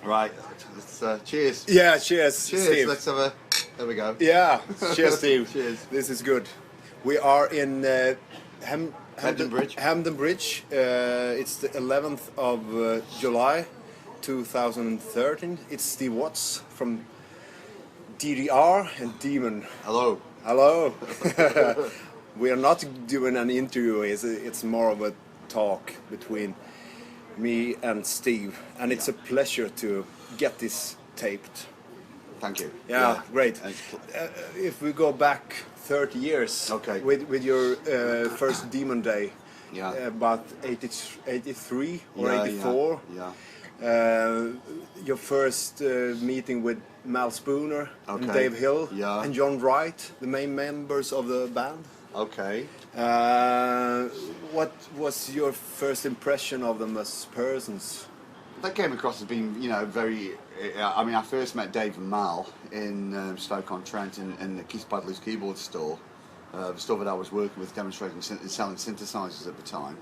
Right. Let's, cheers. Yeah, cheers, Cheers. Steve. Let's have a. There we go. Yeah, cheers, Steve. Cheers. This is good. We are in Hamden Bridge. Hamden Bridge. It's the 11th of July, 2013. It's Steve Watts from DDR and Demon. Hello. Hello. We are not doing an interview. It's more of a talk between me and Steve, and it's a pleasure to get this taped. Thank you. Yeah, great. If we go back 30 years, okay, with your first Demon Day, yeah, about 83 or 84. Yeah. Your first meeting with Mal Spooner and Dave Hill and John Wright, the main members of the band. Okay. What was your first impression of them as persons? They came across as being, you know, very. I mean, I first met Dave and Mal in Stoke-on-Trent in the Keith Bradley's keyboard store, the store that I was working with, demonstrating selling synthesizers at the time,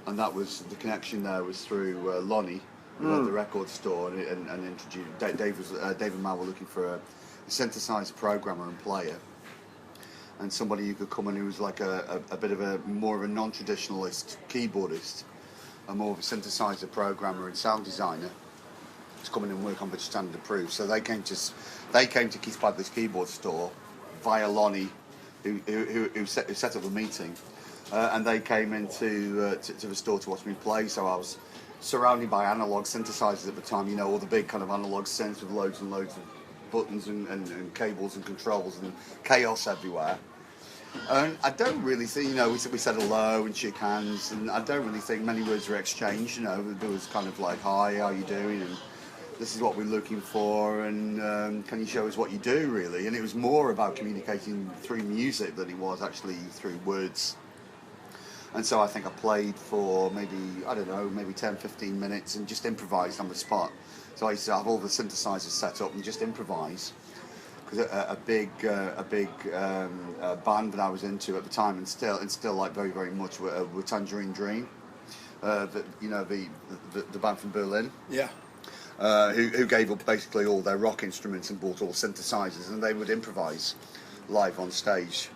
and that was the connection. There was through Lonnie, who had the record store, and introduced Dave and Mal were looking for a synthesizer programmer and player, and somebody who could come in who was like a bit of a more of a non-traditionalist keyboardist, and more of a synthesizer programmer and sound designer to come in and work on British Standard Approved. So they came to Keith Bradley's keyboard store via Lonnie, who set up the meeting, and they came into to the store to watch me play. So I was surrounded by analog synthesizers at the time, you know, all the big kind of analog synths with loads and loads of buttons and cables and controls and chaos everywhere. And I don't really think, you know, we said hello and shook hands, and I don't really think many words were exchanged. You know, there was kind of like, hi, how you doing, and this is what we're looking for, and can you show us what you do, really? And it was more about communicating through music than it was actually through words. And so I think I played for maybe, I don't know, maybe 10, 15 minutes and just improvised on the spot. So I used to have all the synthesizers set up and just improvise. Because a big band that I was into at the time, and still like very, very much, were Tangerine Dream, you know, the band from Berlin. Yeah. Who gave up basically all their rock instruments and bought all synthesizers, and they would improvise live on stage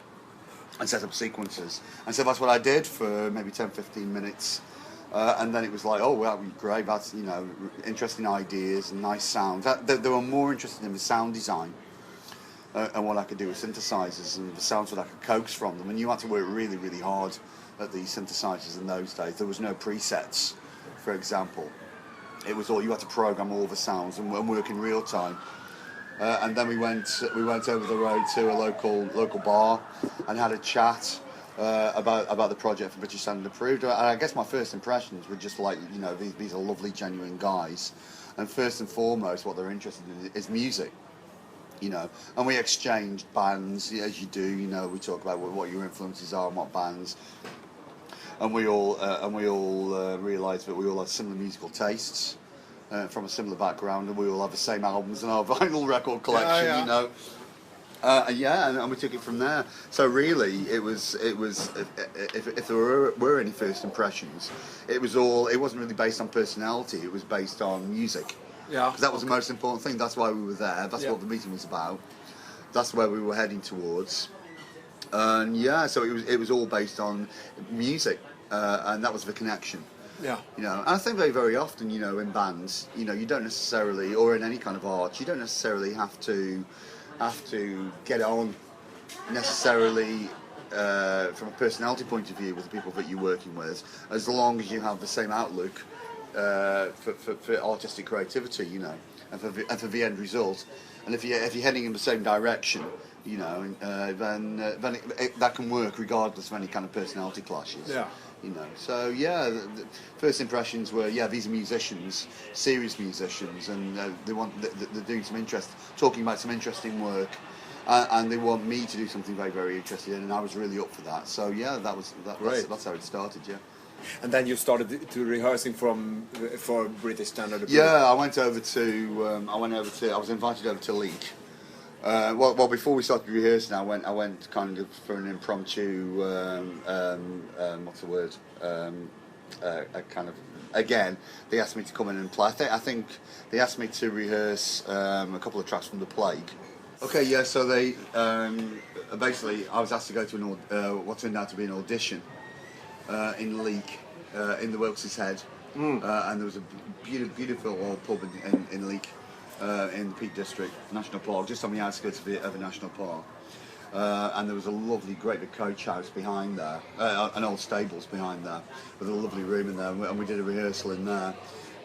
and set up sequences. And so that's what I did for maybe 10, 15 minutes. And then it was like, oh, well, great, that's, you know, interesting ideas and nice sounds. They were more interested in the sound design and what I could do with synthesizers and the sounds that I could coax from them. And you had to work really, really hard at these synthesizers in those days. There was no presets, for example. It was all, you had to program all the sounds and work in real time. And then we went over the road to a local bar and had a chat about the project for British Standard Approved. And I guess my first impressions were just like, you know, these are lovely, genuine guys. And first and foremost, what they're interested in is music. You know, and we exchanged bands, as you do. You know, we talk about what your influences are and what bands, and we all realised that we all had similar musical tastes from a similar background, and we all have the same albums in our vinyl record collection. You know, and we took it from there. So really, it was if there were any first impressions, it wasn't really based on personality. It was based on music. Yeah, because that was the most important thing. That's why we were there. That's what the meeting was about. That's where we were heading towards. And so it was all based on music, and that was the connection. Yeah, you know. And I think very often, you know, in bands, you know, you don't necessarily, or in any kind of art, you don't necessarily have to get on necessarily from a personality point of view with the people that you're working with, as long as you have the same outlook. For artistic creativity, you know, and for the end result, and if you're heading in the same direction, you know, then that can work regardless of any kind of personality clashes. Yeah. You know, so the first impressions were, these are musicians, serious musicians, and they're doing talking about some interesting work, and they want me to do something very, very interesting, and I was really up for that. So that's how it started. Yeah. And then you started to rehearsing for British Standard Approved. Yeah, I was invited over to Leek. Well, before we started rehearsing, I went kind of for an impromptu, what's the word? A kind of again, they asked me to come in and play. I think they asked me to rehearse a couple of tracks from The Plague. Okay, yeah. So they basically, I was asked to go to what turned out to be an audition in Leek, in the Wilkes's Head, and there was a beautiful old pub in Leek, in the Peak District National Park, just on the outskirts of a national park. And there was a lovely, great big coach house behind there, an old stables behind there, with a lovely room in there, and we did a rehearsal in there.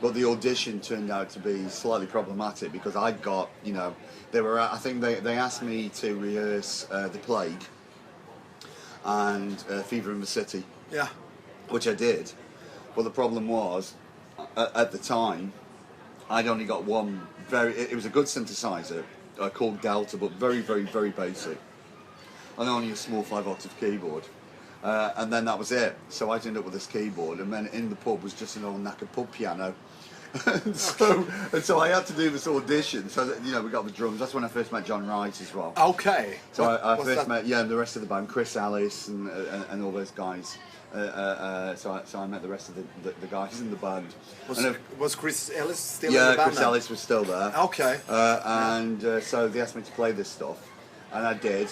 But the audition turned out to be slightly problematic because I'd got, I think they asked me to rehearse The Plague and Fever in the City. Yeah. Which I did. But the problem was, at the time, I'd only got one it was a good synthesizer called Delta, but very, very, very basic. And only a small 5-octave keyboard. And then that was it. So I ended up with this keyboard, and then in the pub was just an old knackered pub piano. and so I had to do this audition. So that, we got the drums. That's when I first met John Wright as well. Okay. So I first met the rest of the band, Chris Ellis and all those guys. So I met the rest of the guys in the band. Was Chris Ellis still in the band? Yeah, Chris Ellis was still there. Okay. So they asked me to play this stuff, and I did.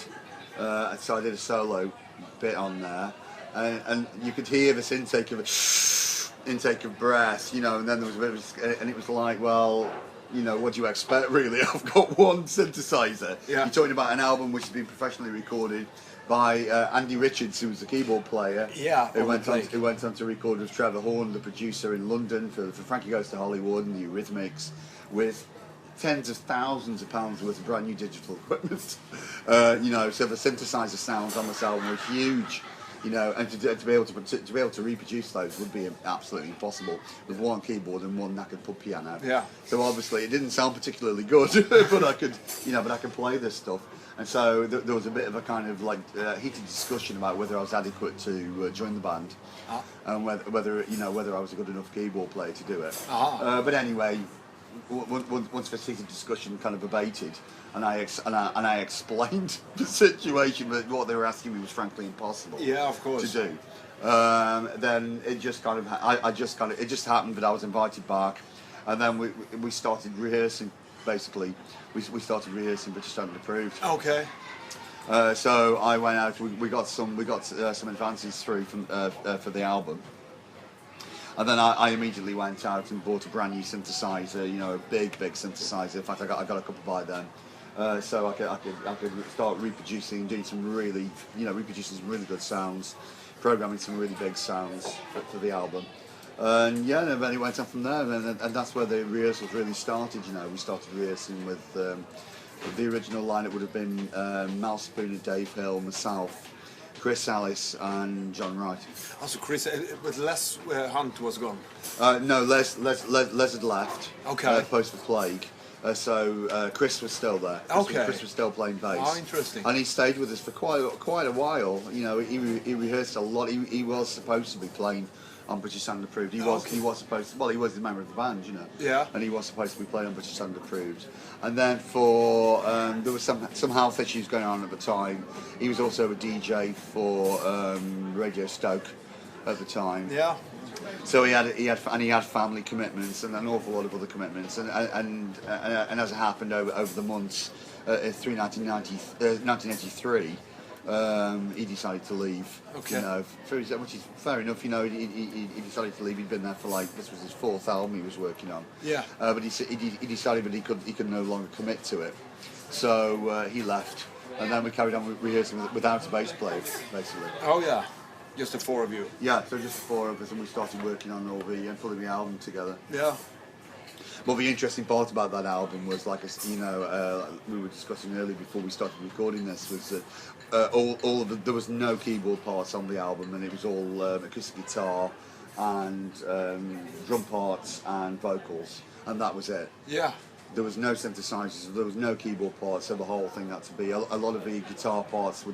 So I did a solo bit on there, and you could hear this intake of breath, and then there was a bit of, and it was like, well, what do you expect really? I've got one synthesizer. Yeah. You're talking about an album which has been professionally recorded by Andy Richards, who was the keyboard player. Yeah. Who went on to record with Trevor Horn, the producer in London for Frankie Goes to Hollywood and the Eurythmics, with tens of thousands of pounds worth of brand new digital equipment. So the synthesizer sounds on this album were huge. And to be able to reproduce those would be absolutely impossible with one keyboard and one knackered pub piano. Yeah. So obviously it didn't sound particularly good, but I could play this stuff. And so there was a bit of a kind of heated discussion about whether I was adequate to join the band, and whether I was a good enough keyboard player to do it. But anyway, once this heated discussion kind of abated, and I explained the situation, but what they were asking me was frankly impossible. Yeah, of course. To do. Then it just kind of it just happened that I was invited back, and then we started rehearsing. Basically, we started rehearsing British Standard Approved. Okay. So I went out. We got some advances through for the album. And then I immediately went out and bought a brand new synthesizer, a big synthesizer. In fact, I got a couple by then, so I could start reproducing, doing some really, reproducing some really good sounds, programming some really big sounds for the album. And then it went on from there, and that's where the rehearsals really started. We started rehearsing with the original line. It would have been Mal Spooner, Dave Hill, myself, Chris Ellis and John Wright. Also, Chris, but Les Hunt was gone. No, Les had left. Okay. Post the Plague. So Chris was still there. Okay. Chris was still playing bass. Oh, interesting. And he stayed with us for quite a while. He rehearsed a lot. He was supposed to be playing on British Standard Approved. He was supposed to. Well, he was the member of the band, Yeah. And he was supposed to be playing on British Standard Approved. And then for there was some health issues going on at the time. He was also a DJ for Radio Stoke at the time. Yeah. So he had family commitments and an awful lot of other commitments, and as it happened over the months through 1983. He decided to leave. Okay. Which is fair enough. He decided to leave. He'd been there for this was his 4th album he was working on. Yeah. But he decided that he could no longer commit to it, so he left. And then we carried on rehearsing without a bass player, basically. Oh yeah, just the 4 of you. Yeah, so just the 4 of us, and we started working on putting the album together. Yeah. Well, the interesting part about that album was, we were discussing earlier before we started recording this, was that there was no keyboard parts on the album, and it was all acoustic guitar and drum parts and vocals, and that was it. Yeah. There was no synthesizers, there was no keyboard parts, so the whole thing had to be. A lot of the guitar parts were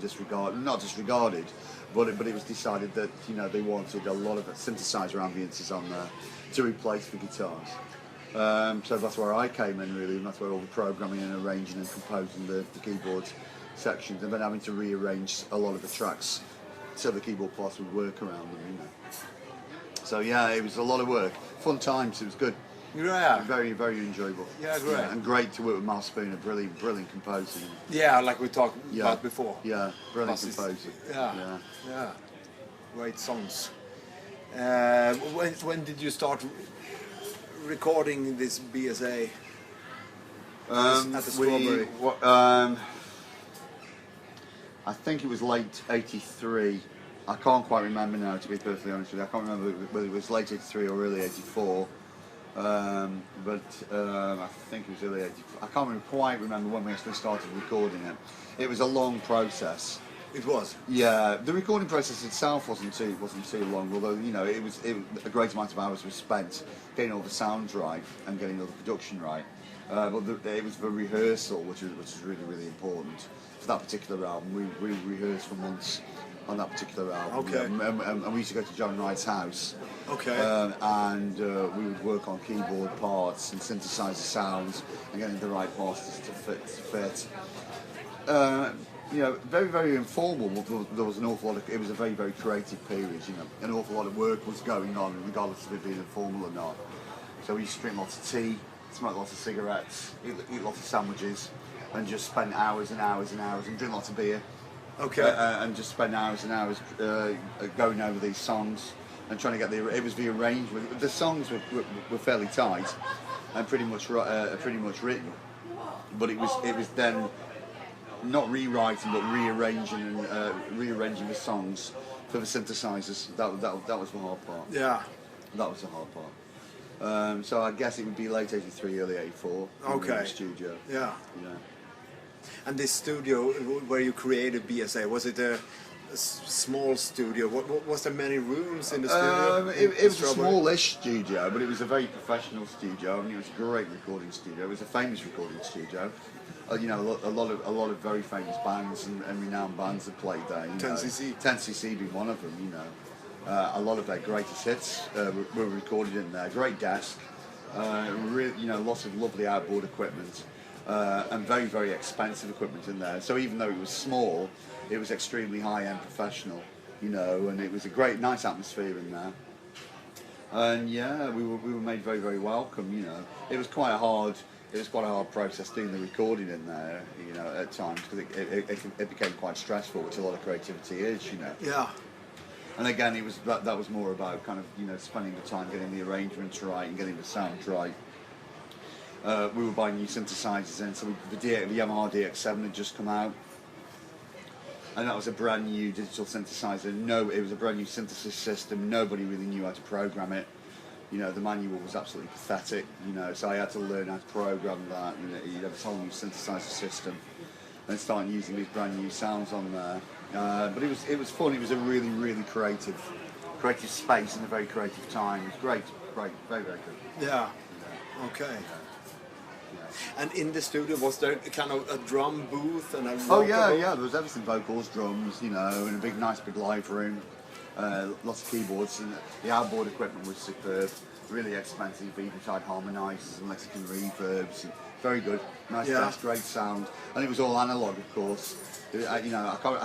not disregarded, but it was decided that they wanted a lot of synthesizer ambiences on there to replace the guitars. So that's where I came in really, and that's where all the programming and arranging and composing the keyboard sections, and then having to rearrange a lot of the tracks so the keyboard parts would work around them. So yeah, it was a lot of work. Fun times. It was good. Yeah. Very, very enjoyable. Yeah, great. And great to work with Mal Spooner. Brilliant, brilliant composer. Yeah, like we talked Yeah. about before. Yeah, brilliant Bassist. composer. Yeah. Yeah. Great songs. When did you start recording this BSA? At the Strawberry? I think it was late '83. I can't quite remember now, to be perfectly honest with you. I can't remember whether it was late '83 or early '84. I think it was early '84. I can't quite remember when we actually started recording it. It was a long process. It was. Yeah, the recording process itself wasn't too long. Although it was a great amount of hours was spent getting all the sounds right and getting all the production right. It was the rehearsal, which was really important for that particular album. We rehearsed for months on that particular album. Okay. And we used to go to John Wright's house. Okay. We would work on keyboard parts and synthesize the sounds and getting the right parts to fit. Very, very informal. There was an awful lot of. It was a very, very creative period. An awful lot of work was going on, regardless of it being informal or not. So we used to drink lots of tea, smoke lots of cigarettes, eat lots of sandwiches, and just spend hours and hours and hours and drink lots of beer. Okay. And just spend hours and hours going over these songs and trying to get the. It was the arrangement. The songs were fairly tight and pretty much written, but it was then not rewriting but rearranging the songs for the synthesizers. That was the hard part. Yeah. That was the hard part. So I guess it would be late '83, early '84. Okay. In the studio. Yeah. Yeah. And this studio where you created BSA, was it a small studio? Was there many rooms in the studio? It was a smallish studio, but it was a very professional studio. I mean, it was a great recording studio. It was a famous recording studio. A lot of very famous bands and renowned bands that played there. 10cc. 10cc being one of them. A lot of their greatest hits were recorded in there. Great desk. Lots of lovely outboard equipment. And very, very expensive equipment in there. So even though it was small, it was extremely high-end professional, and it was a great, nice atmosphere in there. And yeah, we were made very, very welcome. It was quite a hard process doing the recording in there, at times, because it became quite stressful, which a lot of creativity is, Yeah. And again, that was more about kind of spending the time getting the arrangements right and getting the sounds right. We were buying new synthesizers in, so the Yamaha DX7 had just come out, and that was a brand new digital synthesizer. It was a brand new synthesis system. Nobody really knew how to program it. The manual was absolutely pathetic. So I had to learn how to program that. You have this whole new synthesizer system, and start using these brand new sounds on there. But it was fun. It was a really, really creative space and a very creative time. It was great, very, very good. Yeah. Okay. And in the studio, was there kind of a drum booth and a there was everything, vocals, drums, and a nice big live room, lots of keyboards, and the outboard equipment was superb, really expensive, even-side harmonizers and Mexican reverbs, and very good, nice desk, great sound, and it was all analog, of course. I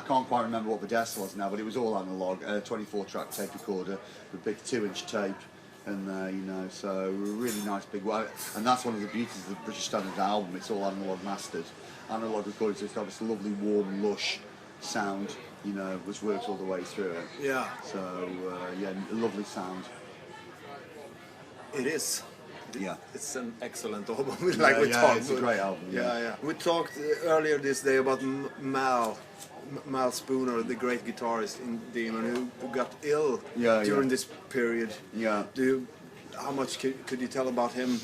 can't quite remember what the desk was now, but it was all analog, 24-track tape recorder with big 2-inch tape. And so really nice big one, and that's one of the beauties of the British Standard album. It's all analog mastered, analog recorded, so it's got this lovely, warm, lush sound, which works all the way through it. Yeah. So a lovely sound. It is. Yeah. It's an excellent album. It's a great album. Yeah. We talked earlier this day about Mal Spooner, the great guitarist in Demon, who got ill during this period. Yeah. How much could you tell about him?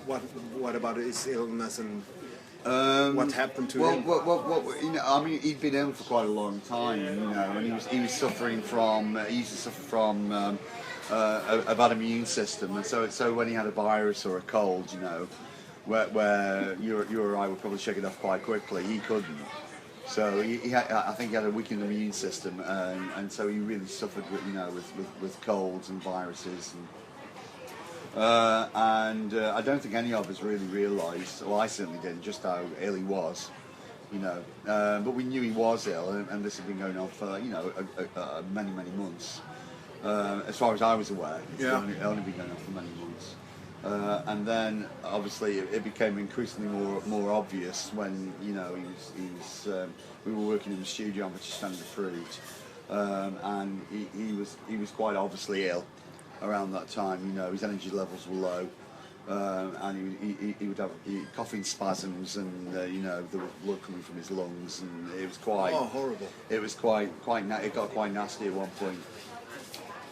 What about his illness and what happened to him? I mean, he'd been ill for quite a long time, and he was suffering from. He used to suffer from a bad immune system, and so when he had a virus or a cold, where you or I would probably shake it off quite quickly, he couldn't. So I think he had a weakened immune system, and so he really suffered with colds and viruses, and I don't think any of us really realised, well, I certainly didn't, just how ill he was, but we knew he was ill, and this had been going on for many months. as far as I was aware. It's Yeah. only been going on for many months. And then obviously it became increasingly more obvious when we were working in the studio on which Standard Approved, and he was quite obviously ill around that time. His energy levels were low, and he would have coughing spasms, and there was blood coming from his lungs, and it was quite horrible. It was it got quite nasty at one point.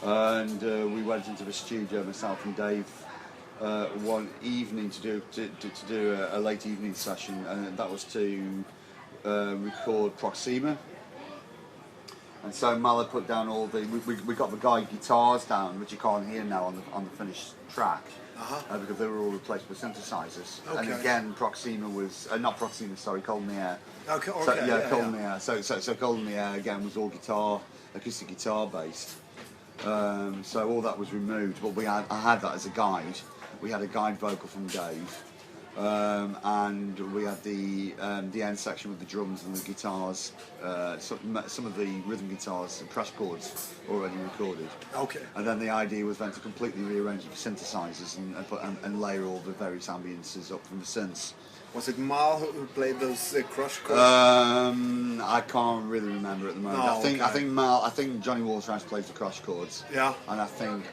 And we went into the studio, myself and Dave, one evening to do a late evening session, and that was to record Proxima. And so Mal had put down all the we got the guide guitars down, which you can't hear now on the finished track, because they were all replaced with synthesizers. Okay. And again, Proxima was not Proxima, sorry, Cold in the Air. Okay. So, Cold in the Air. So Cold in the Air again was all acoustic guitar based. So all that was removed, but I had that as a guide. We had a guide vocal from Dave, and we had the end section with the drums and the guitars. Some of the rhythm guitars and crash chords already recorded. Okay. And then the idea was then to completely rearrange the synthesizers and layer all the various ambiences up from the synths. Was it Mal who played those crush chords? I can't really remember at the moment. No, I think Johnny Waterhouse plays the crush chords. Yeah. And I think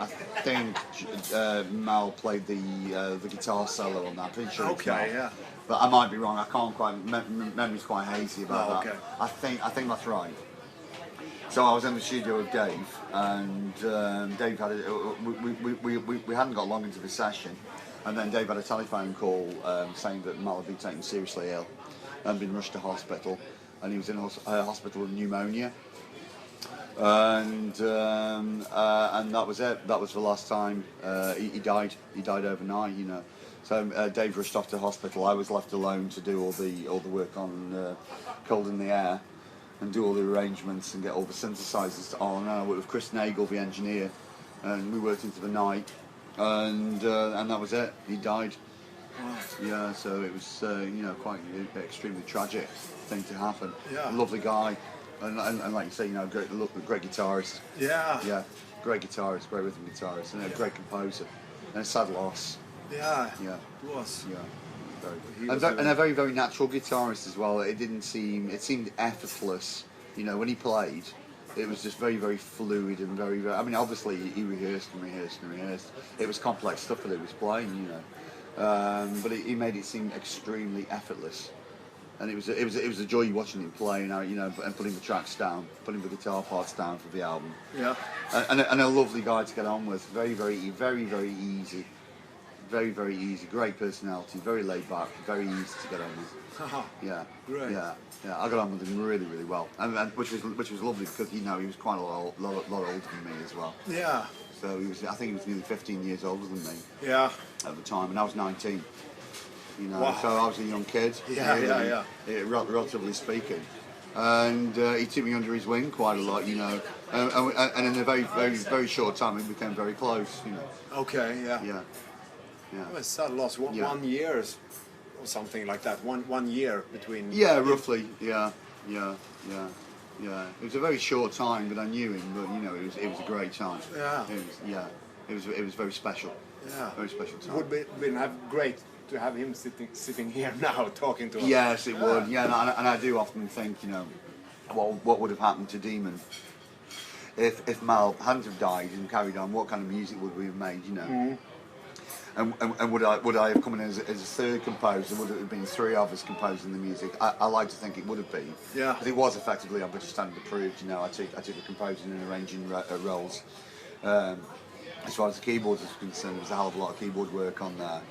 Mal played the guitar solo on that. I'm pretty sure. It's Mal. Yeah. But I might be wrong. I can't quite. Memory's quite hazy about that. Okay. I think that's right. So I was in the studio with Dave, and Dave had we hadn't got long into the session. And then Dave had a telephone call saying that Mal had been taken seriously ill and been rushed to hospital, and he was in hospital with pneumonia. And that was it. That was the last time he died. He died overnight, So Dave rushed off to hospital. I was left alone to do all the work on Cold in the Air, and do all the arrangements and get all the synthesizers on. I worked with Chris Nagel, the engineer, and we worked into the night. And that was it. He died. Wow. Yeah, so it was quite an extremely tragic thing to happen. Yeah. Lovely guy, and like you say, great guitarist. Yeah. Yeah, great guitarist, great rhythm guitarist, and a great composer. And a sad loss. Yeah. Yeah. It was. Yeah. And a very, very natural guitarist as well. It seemed effortless. When he played, it was just very, very fluid and very, very. I mean, obviously he rehearsed and rehearsed and rehearsed. It was complex stuff that he was playing, but he made it seem extremely effortless, and it was a joy watching him play, and putting the tracks down, putting the guitar parts down for the album. Yeah. And a lovely guy to get on with. Very, very, very, very easy. Very, very easy. Great personality. Very laid back. Very easy to get on with. Yeah. Great. Yeah. I got on with him really, really well, and which was lovely because he was quite a lot older than me as well. Yeah. So I think he was nearly 15 years older than me. Yeah. At the time, and I was 19. Wow. So I was a young kid. Yeah. Relatively speaking, and he took me under his wing quite a lot, and in a very, very, very short time we became very close. Okay. Yeah. Yeah. Well, it's sad loss. 1 year or something like that. One year between. Yeah, roughly. Yeah. It was a very short time, but I knew him. But it was a great time. Yeah. It was very special. Yeah. Very special time. Would be great to have him sitting here now talking to us. Yes, it would. Yeah, and I do often think, what would have happened to Demon if Mal hadn't have died and carried on? What kind of music would we have made? Mm-hmm. And would I have come in as a third composer? Would it have been three of us composing the music? I like to think it would have been. Yeah. But it was effectively on British Standard Approved. I took the composing and arranging roles. As far as the keyboards is concerned, there was a hell of a lot of keyboard work on there.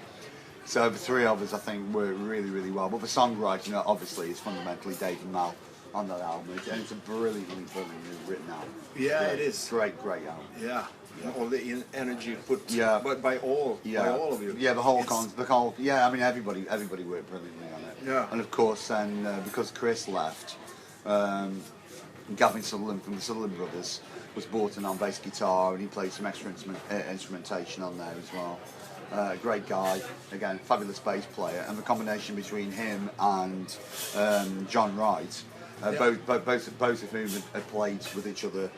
So the three of us, I think, worked really, really well. But the songwriting, obviously, is fundamentally Dave and Mal on that album, and it's a brilliantly written album. Yeah, it is. Great album. Yeah. All the energy put by all of you. Yeah, the whole. Yeah, I mean, everybody worked brilliantly on it. Yeah. And of course, then because Chris left, Gavin Sutherland from the Sutherland Brothers was brought in on bass guitar, and he played some extra instrumentation on there as well. Great guy, again, fabulous bass player, and the combination between him and John Wright, both of whom had played with each other,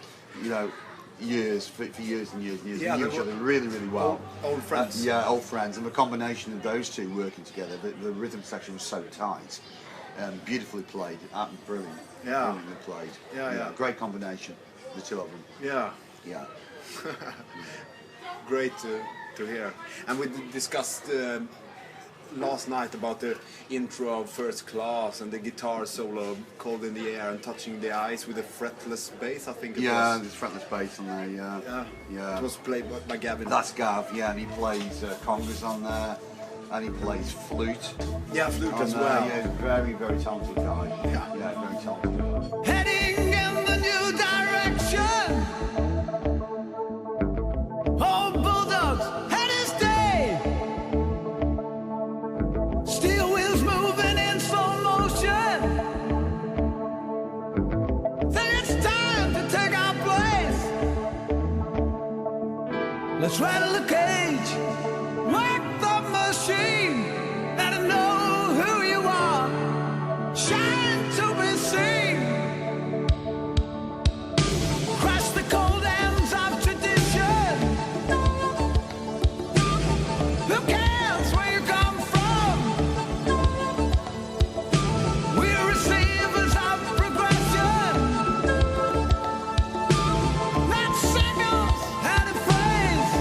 years, for years and years and years. Yeah, We knew they each were other really, really well. Old friends. Yeah, old friends. And the combination of those two working together, the rhythm section was so tight. Beautifully played, brilliant. Yeah. Brilliantly played. Yeah. Great combination, the two of them. Yeah. Yeah. Great to hear. And we discussed last night about the intro of First Class and the guitar solo, Cold in the Air and Touching the Ice with a fretless bass, I think it Yeah, was. there's fretless bass on there, yeah. It was played by Gavin. That's Gav, yeah, and he plays congas on there, and he plays flute. Yeah, flute on as there. well. Yeah, very, very talented guy. Yeah. Very talented. Heading in the new direction. Oh, bulldogs, head is day. Steel wheels moving in slow motion. Think it's time to take our place. Let's rattle the cage, work the machine. Let 'em know who you are. Shine to be seen. Crush the cold ends of tradition. Who cares where you come from? We're receivers of progression. Not singles and a phrase.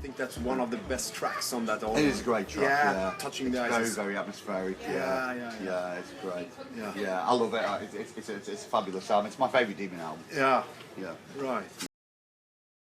think that's one of the best tracks on that album. It is a great track. Yeah, touching it's the very, ice. very atmospheric. Yeah. It's great. Yeah. I love it. It's a fabulous album. It's my favourite Demon album. Yeah, Yeah. right.